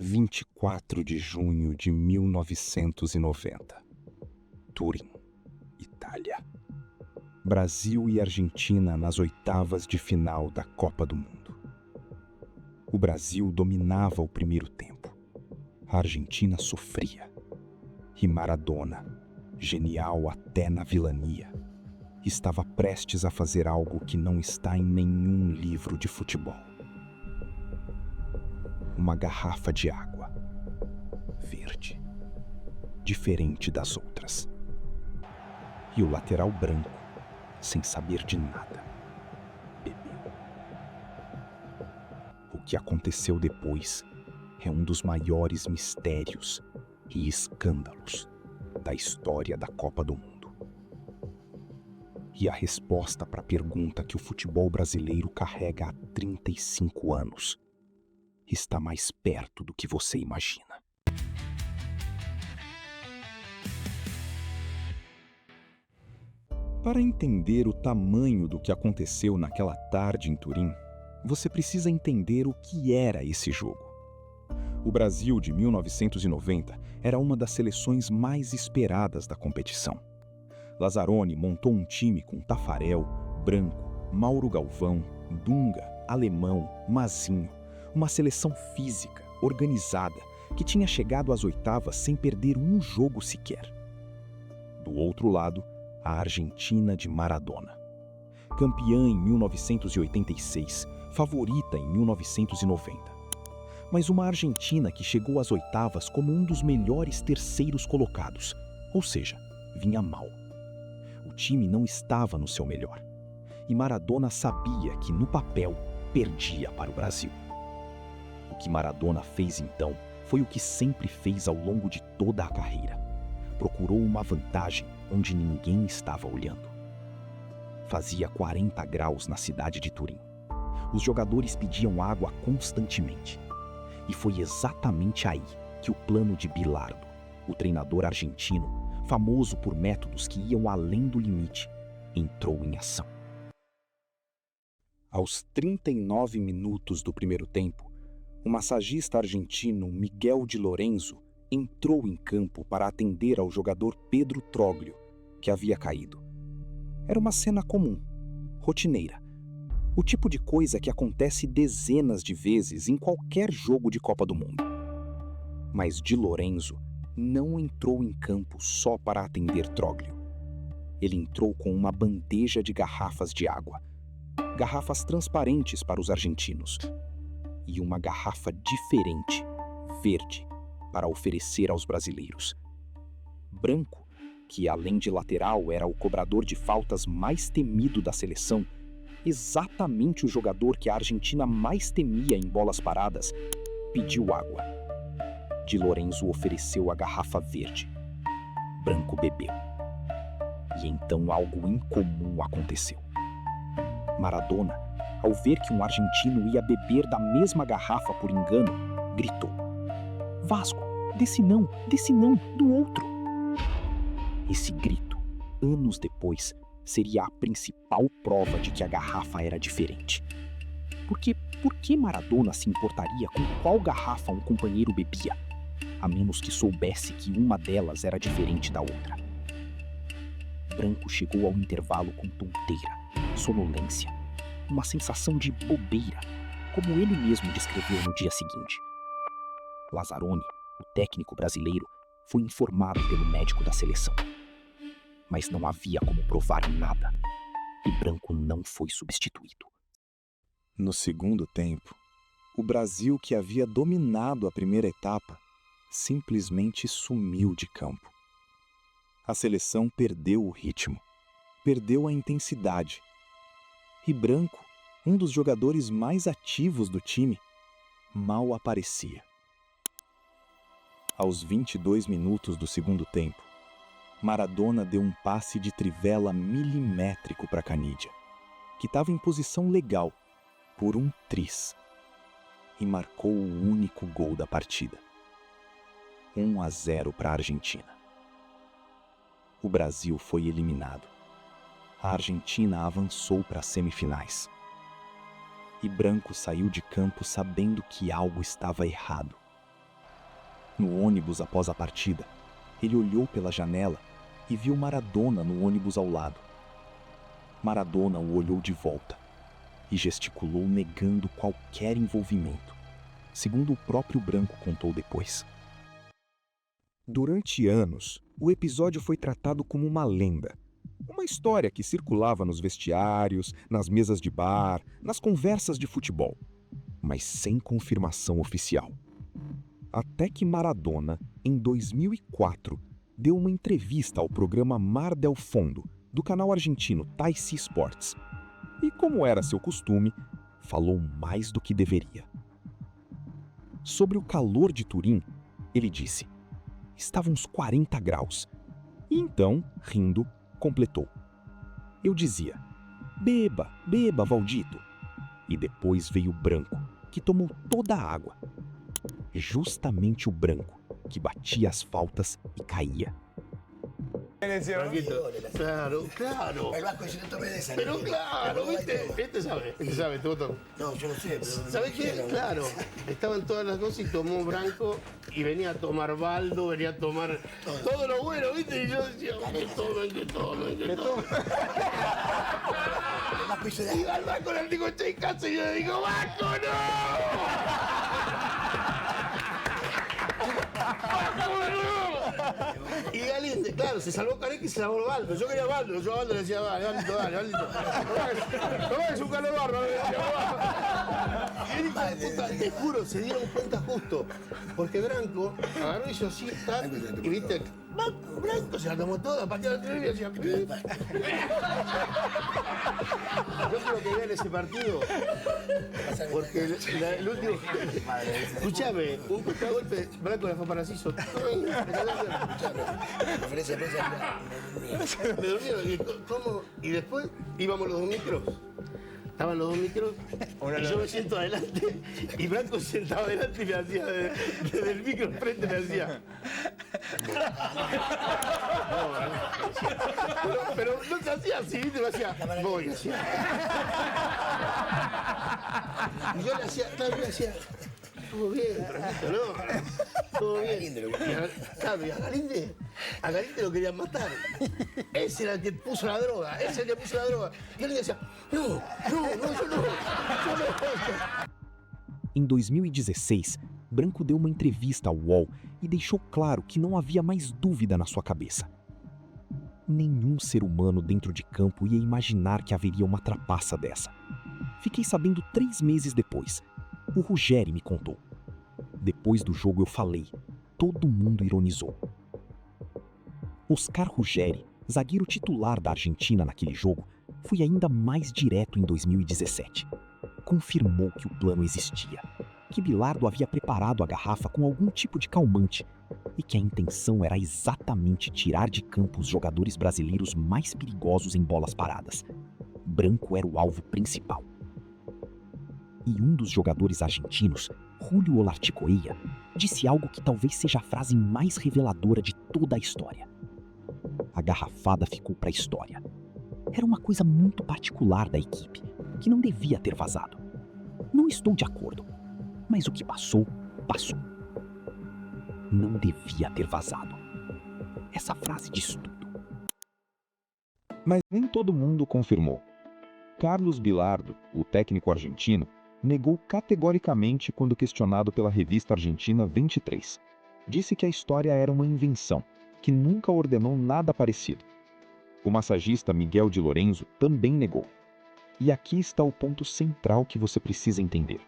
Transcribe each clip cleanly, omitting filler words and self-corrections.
24 de junho de 1990. Turim, Itália. Brasil e Argentina nas oitavas de final da Copa do Mundo. O Brasil dominava o primeiro tempo. A Argentina sofria. E Maradona, genial até na vilania, estava prestes a fazer algo que não está em nenhum livro de futebol. Uma garrafa de água, verde, diferente das outras. E o lateral branco, sem saber de nada, bebeu. O que aconteceu depois é um dos maiores mistérios e escândalos da história da Copa do Mundo. E a resposta para a pergunta que o futebol brasileiro carrega há 35 anos está mais perto do que você imagina. Para entender o tamanho do que aconteceu naquela tarde em Turim, você precisa entender o que era esse jogo. O Brasil de 1990 era uma das seleções mais esperadas da competição. Lazzaroni montou um time com Tafarel, Branco, Mauro Galvão, Dunga, Alemão, Mazinho, uma seleção física, organizada, que tinha chegado às oitavas sem perder um jogo sequer. Do outro lado, a Argentina de Maradona. Campeã em 1986, favorita em 1990. Mas uma Argentina que chegou às oitavas como um dos melhores terceiros colocados, ou seja, vinha mal. O time não estava no seu melhor. E Maradona sabia que, no papel, perdia para o Brasil. O que Maradona fez então foi o que sempre fez ao longo de toda a carreira. Procurou uma vantagem onde ninguém estava olhando. Fazia 40 graus na cidade de Turim. Os jogadores pediam água constantemente. E foi exatamente aí que o plano de Bilardo, o treinador argentino, famoso por métodos que iam além do limite, entrou em ação. Aos 39 minutos do primeiro tempo, o massagista argentino Miguel de Lorenzo entrou em campo para atender ao jogador Pedro Troglio, que havia caído. Era uma cena comum, rotineira. O tipo de coisa que acontece dezenas de vezes em qualquer jogo de Copa do Mundo. Mas de Lorenzo não entrou em campo só para atender Troglio. Ele entrou com uma bandeja de garrafas de água. Garrafas transparentes para os argentinos. E uma garrafa diferente, verde, para oferecer aos brasileiros. Branco, que além de lateral era o cobrador de faltas mais temido da seleção, exatamente o jogador que a Argentina mais temia em bolas paradas, pediu água. De Lorenzo ofereceu a garrafa verde. Branco bebeu. E então algo incomum aconteceu. Maradona, ao ver que um argentino ia beber da mesma garrafa por engano, gritou: "Vasco, desse não, do outro!" Esse grito, anos depois, seria a principal prova de que a garrafa era diferente. Porque por que Maradona se importaria com qual garrafa um companheiro bebia, a menos que soubesse que uma delas era diferente da outra? Branco chegou ao intervalo com tonteira, sonolência, uma sensação de bobeira, como ele mesmo descreveu no dia seguinte. Lazzaroni, o técnico brasileiro, foi informado pelo médico da seleção. Mas não havia como provar nada, e Branco não foi substituído. No segundo tempo, o Brasil, que havia dominado a primeira etapa, simplesmente sumiu de campo. A seleção perdeu o ritmo, perdeu a intensidade. E Branco, um dos jogadores mais ativos do time, mal aparecia. Aos 22 minutos do segundo tempo, Maradona deu um passe de trivela milimétrico para Canidia, que estava em posição legal, por um tris, e marcou o único gol da partida. 1-0 para a Argentina. O Brasil foi eliminado. A Argentina avançou para as semifinais. E Branco saiu de campo sabendo que algo estava errado. No ônibus após a partida, ele olhou pela janela e viu Maradona no ônibus ao lado. Maradona o olhou de volta e gesticulou negando qualquer envolvimento, segundo o próprio Branco contou depois. Durante anos, o episódio foi tratado como uma lenda. Uma história que circulava nos vestiários, nas mesas de bar, nas conversas de futebol, mas sem confirmação oficial. Até que Maradona, em 2004, deu uma entrevista ao programa Mar del Fondo, do canal argentino Taisi Sports. E, como era seu costume, falou mais do que deveria. Sobre o calor de Turim, ele disse: "Estava uns 40 graus. E então, rindo, completou: "Eu dizia: beba, beba, Valdito." E depois veio o Branco, que tomou toda a água. Justamente o Branco, que batia as faltas e caía. Claro, claro. El Vasco dice, no tome de esa. Pero claro, ¿viste? Este sabe, Toto. No, yo no sé, pero... ¿Sabes qué? Claro, estaban todas las cosas y tomó Branco y venía a tomar Baldo, venía a tomar todo lo bueno, ¿viste? Y yo decía, que tomen. El Vasco dice, Y al Vasco le digo, estoy en casa y yo le digo, ¡Vasco, no! ¡Vasco, no! Y Galinde, claro, se salvó Careca y se salvó Baldo. Yo quería Baldo, yo a Baldo le decía, Galdito, dale, Galdito. No es un calor barro, le decía, y él, hijo de puta, te juro, se dieron cuenta justo. Porque Branco agarró y hizo así, y viste, Branco se la tomó toda, pateó la trivia y decía, yo creo que vean ese partido. Porque el último. Escuchame, un contragolpe, Branco la fue para así, conferencia de prensa. me dormieron. ¿Cómo? Y después íbamos los dos micros. Estaban los dos micros y yo me siento adelante y Branco sentado adelante y me hacía desde el micro enfrente me hacía. Pero no se hacía así, ¿viste? Me hacía, voy, hacía. Y yo le hacía, claro, le hacía, todo bien, Branquito, ¿no? Todo bien. Claro, y a Galinde lo querían matar. Ese era el que puso la droga, Y él decía, no, yo no. Em 2016, Branco deu uma entrevista ao UOL e deixou claro que não havia mais dúvida na sua cabeça. Nenhum ser humano dentro de campo ia imaginar que haveria uma trapaça dessa. Fiquei sabendo 3 meses depois. O Ruggeri me contou. Depois do jogo eu falei. Todo mundo ironizou. Oscar Ruggeri, zagueiro titular da Argentina naquele jogo, foi ainda mais direto em 2017. Confirmou que o plano existia, que Bilardo havia preparado a garrafa com algum tipo de calmante e que a intenção era exatamente tirar de campo os jogadores brasileiros mais perigosos em bolas paradas. Branco era o alvo principal. E um dos jogadores argentinos, Julio Olarticoeia, disse algo que talvez seja a frase mais reveladora de toda a história. A garrafada ficou para a história. Era uma coisa muito particular da equipe, que não devia ter vazado. Não estou de acordo, mas o que passou, passou. Não devia ter vazado. Essa frase diz tudo. Mas nem todo mundo confirmou. Carlos Bilardo, o técnico argentino, negou categoricamente quando questionado pela revista argentina 23. Disse que a história era uma invenção, que nunca ordenou nada parecido. O massagista Miguel de Lorenzo também negou. E aqui está o ponto central que você precisa entender.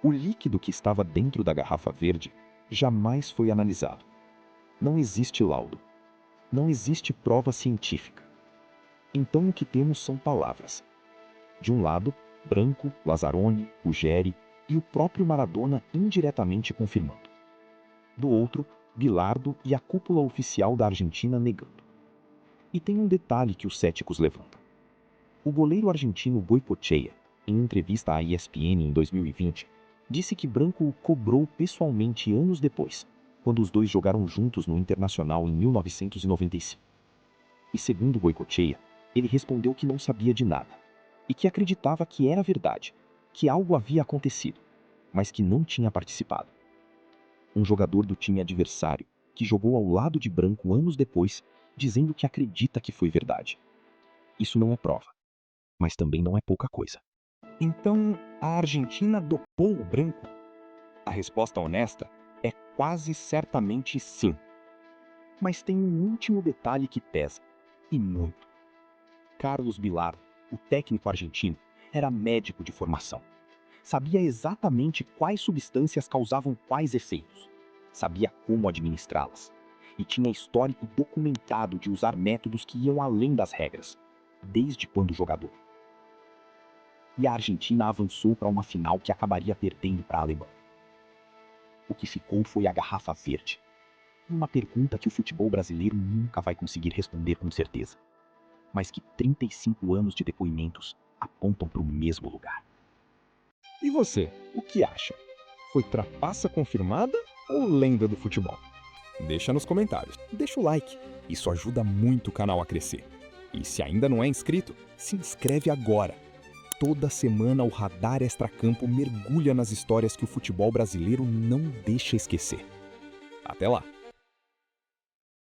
O líquido que estava dentro da garrafa verde jamais foi analisado. Não existe laudo. Não existe prova científica. Então o que temos são palavras. De um lado, Branco, Lazzaroni, Ruggeri e o próprio Maradona indiretamente confirmando. Do outro, Bilardo e a cúpula oficial da Argentina negando. E tem um detalhe que os céticos levantam. O goleiro argentino Goicoechea, em entrevista à ESPN em 2020, disse que Branco o cobrou pessoalmente anos depois, quando os dois jogaram juntos no Internacional em 1995. E segundo Goicoechea, ele respondeu que não sabia de nada, e que acreditava que era verdade, que algo havia acontecido, mas que não tinha participado. um jogador do time adversário, que jogou ao lado de branco anos depois, dizendo que acredita que foi verdade. Isso não é prova, mas também não é pouca coisa. Então, a Argentina dopou o branco? A resposta honesta é quase certamente sim. Mas tem um último detalhe que pesa, e muito. Carlos Bilar, o técnico argentino, era médico de formação. Sabia exatamente quais substâncias causavam quais efeitos. Sabia como administrá-las. E tinha histórico documentado de usar métodos que iam além das regras, desde quando jogador. E a Argentina avançou para uma final que acabaria perdendo para a Alemanha. O que ficou foi a garrafa verde. Uma pergunta que o futebol brasileiro nunca vai conseguir responder com certeza, mas que 35 anos de depoimentos apontam para o mesmo lugar. E você, o que acha? Foi trapaça confirmada ou lenda do futebol? Deixa nos comentários. Deixa o like, isso ajuda muito o canal a crescer. E se ainda não é inscrito, se inscreve agora. Toda semana o Radar Extracampo mergulha nas histórias que o futebol brasileiro não deixa esquecer. Até lá!